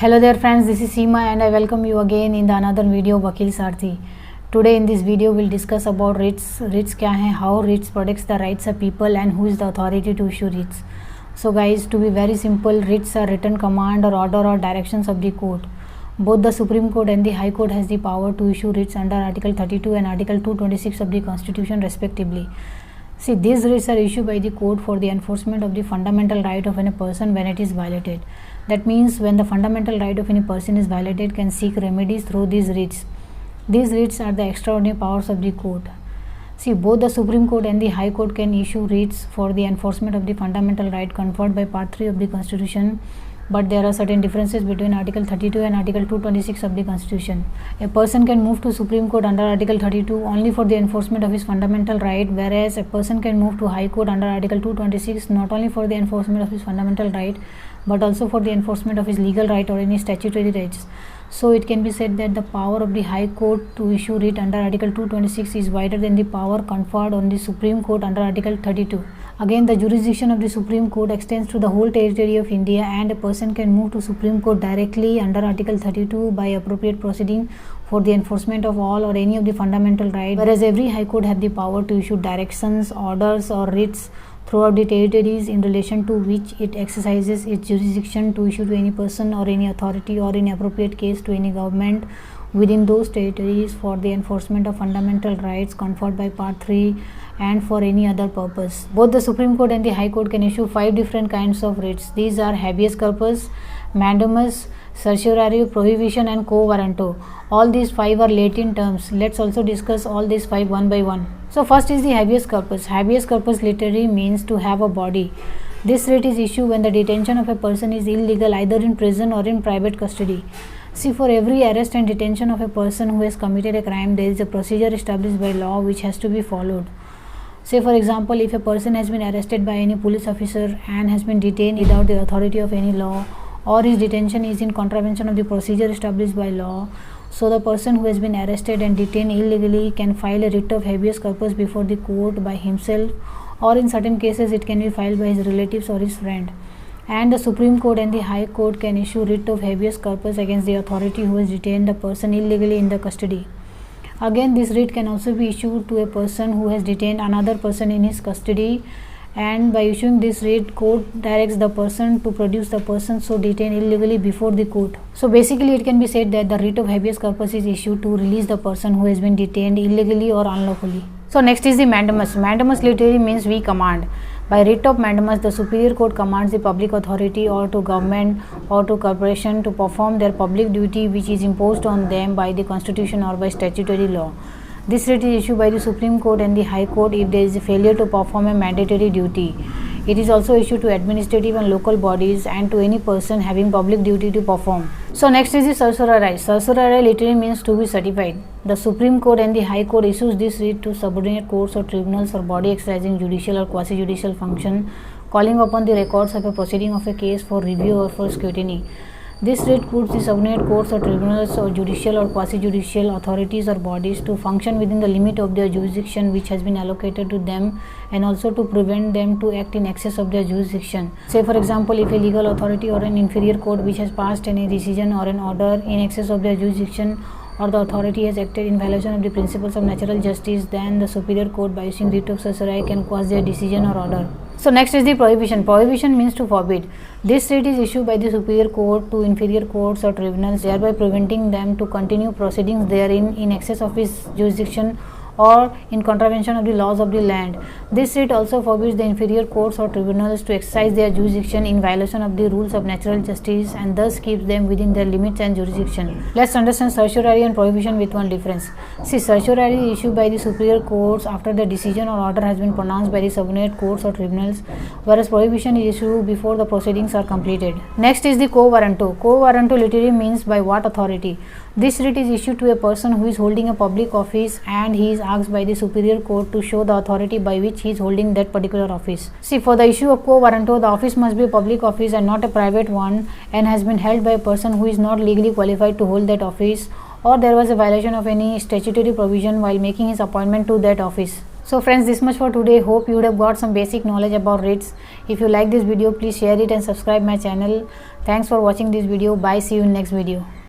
Hello there friends, this is Seema and I welcome you again in the another video of Vakil Sarthi. Today in this video we'll discuss about writs. Writs क्या हैं, how writs protects the rights of people and who is the authority to issue writs. So guys, to be very simple, writs are written command or order or directions of the court. Both the Supreme Court and the High Court has the power to issue writs under Article 32 and Article 226 of the Constitution respectively. See, these writs are issued by the court for the enforcement of the fundamental right of any person when it is violated. That means when the fundamental right of any person is violated, can seek remedies through these writs. These writs are the extraordinary powers of the court. See, both the Supreme Court and the High Court can issue writs for the enforcement of the fundamental right conferred by Part 3 of the Constitution, but there are certain differences between Article 32 and Article 226 of the Constitution. A person can move to Supreme Court under Article 32 only for the enforcement of his fundamental right, whereas a person can move to High Court under Article 226 not only for the enforcement of his fundamental right, but also for the enforcement of his legal right or any statutory rights. So it can be said that the power of the High Court to issue writ under Article 226 is wider than the power conferred on the Supreme Court under Article 32. Again, the jurisdiction of the Supreme Court extends to the whole territory of India, and a person can move to Supreme Court directly under Article 32 by appropriate proceeding for the enforcement of all or any of the fundamental rights, whereas every High Court have the power to issue directions, orders or writs throughout the territories in relation to which it exercises its jurisdiction to issue to any person or any authority or in appropriate case to any government within those territories for the enforcement of fundamental rights conferred by Part 3 and for any other purpose. Both the Supreme Court and the High Court can issue 5 different kinds of writs. These are habeas corpus, mandamus, certiorari, prohibition and quo warranto. All these 5 are Latin terms. Let's also discuss all these 5 one by one. So first is the habeas corpus. Habeas corpus literally means to have a body. This writ is issued when the detention of a person is illegal either in prison or in private custody. See, for every arrest and detention of a person who has committed a crime, there is a procedure established by law which has to be followed. Say for example, if a person has been arrested by any police officer and has been detained without the authority of any law, or his detention is in contravention of the procedure established by law, so the person who has been arrested and detained illegally can file a writ of habeas corpus before the court by himself, or in certain cases it can be filed by his relatives or his friend. And the Supreme Court and the High Court can issue writ of habeas corpus against the authority who has detained the person illegally in the custody. Again, this writ can also be issued to a person who has detained another person in his custody, and by issuing this writ, court directs the person to produce the person so detained illegally before the court. So basically it can be said that the writ of habeas corpus is issued to release the person who has been detained illegally or unlawfully. So next is the mandamus. Mandamus literally means we command. By writ of mandamus, the Superior Court commands the public authority or to government or to corporation to perform their public duty which is imposed on them by the Constitution or by statutory law. This writ is issued by the Supreme Court and the High Court if there is a failure to perform a mandatory duty. It is also issued to administrative and local bodies and to any person having public duty to perform. So next is the certiorari. Certiorari literally means to be certified. The Supreme Court and the High Court issues this writ to subordinate courts or tribunals or body exercising judicial or quasi-judicial function, calling upon the records of a proceeding of a case for review or for scrutiny. This writ puts the subordinate courts or tribunals or judicial or quasi-judicial authorities or bodies to function within the limit of their jurisdiction which has been allocated to them, and also to prevent them to act in excess of their jurisdiction. Say for example, if a legal authority or an inferior court which has passed any decision or an order in excess of their jurisdiction, or the authority has acted in violation of the principles of natural justice, then the Superior Court by issuing writ of certiorari can quash their decision or order. So next is the prohibition. Prohibition means to forbid. This writ is issued by the Superior Court to inferior courts or tribunals, thereby preventing them to continue proceedings therein in excess of its jurisdiction or in contravention of the laws of the land. This writ also forbids the inferior courts or tribunals to exercise their jurisdiction in violation of the rules of natural justice, and thus keeps them within their limits and jurisdiction. Let's understand certiorari and prohibition with one difference. See, certiorari is issued by the superior courts after the decision or order has been pronounced by the subordinate courts or tribunals, whereas prohibition is issued before the proceedings are completed. Next is the quo warranto. Quo warranto literally means by what authority. This writ is issued to a person who is holding a public office and he is asked by the Superior Court to show the authority by which he is holding that particular office. See, for the issue of quo warranto, the office must be a public office and not a private one, and has been held by a person who is not legally qualified to hold that office, or there was a violation of any statutory provision while making his appointment to that office. So friends, this much for today. Hope you would have got some basic knowledge about REITs. If you like this video, please share it and subscribe my channel. Thanks for watching this video. Bye. See you in next video.